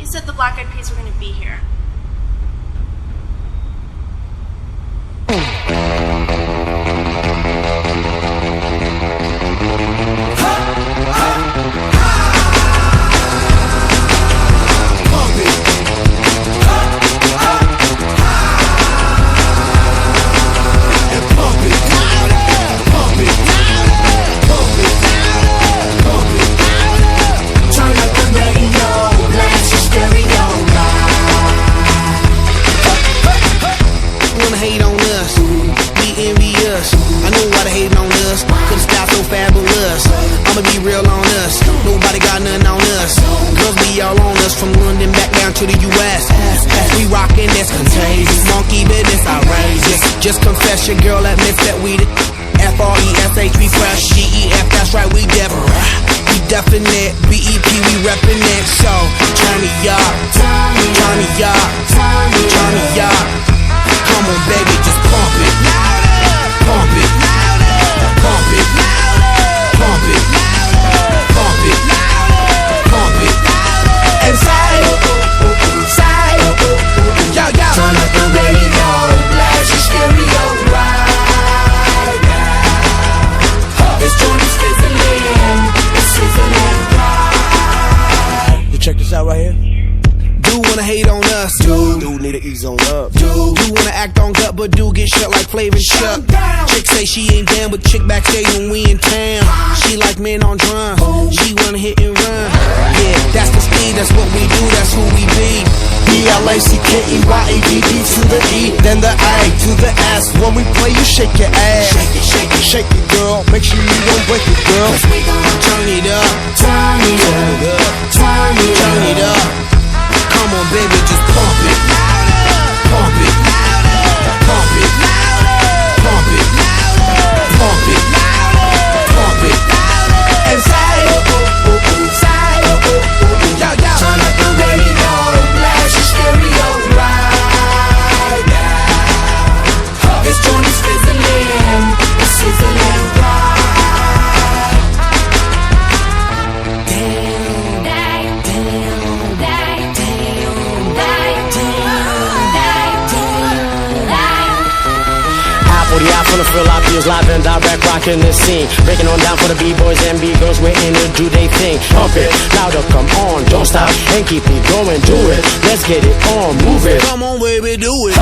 said the Black Eyed Peas were going to be here. Hate on us, be envious. I know why they hating on us, cause the style so fabulous. I'ma be real on us, nobody got nothing on us. Girls be all on us, from London back down to the US. We rockin', that's contagious. Monkey business, outrageous. Just confess your girl admits that we the F-R-E-S-H, we fresh. G-E-F, that's right, we Deborah. We definite, B-E-P, we reppin' it. So, turn me up, turn me up, turn me up. Come on, baby, just pump it. Pump it. Pump it. Pump it. Pump it. Pump it. And side. Yo, yo. Turn up the radio, blast your stereo right now. This joint is fizzling, it's sizzling right. You check this out right here. Do wanna hate on us, dude need to ease on up, dude wanna act on gut, but do get shut like Flavor Chuck. Chick say she ain't down, but chick backstage when we in town. She like men on drums, she wanna hit and run. Yeah, that's the speed, that's what we do, that's who we be. B-L-A-C-K-E-Y-A-D-D to the E, then the A to the S. When we play, you shake your ass. Shake it, girl. Make sure you don't break it, girl. Cause we gon' turn it up, turn it up, turn it up. Come on, baby, just pump it. Pump it. Pump it. Pump it. Pump it. Pump it. And side. Yo, yo. Turn up the radio, blast your stereo right now. This joint is fizzling, it's sizzling right. Full of Philadelphia's live and direct, rocking the scene. Breaking on down for the B-boys and B-girls, we're in it, do they thing. Pump it, louder, come on, don't stop, and keep it going, do it. Let's get it on, move it. Come on, baby, do it.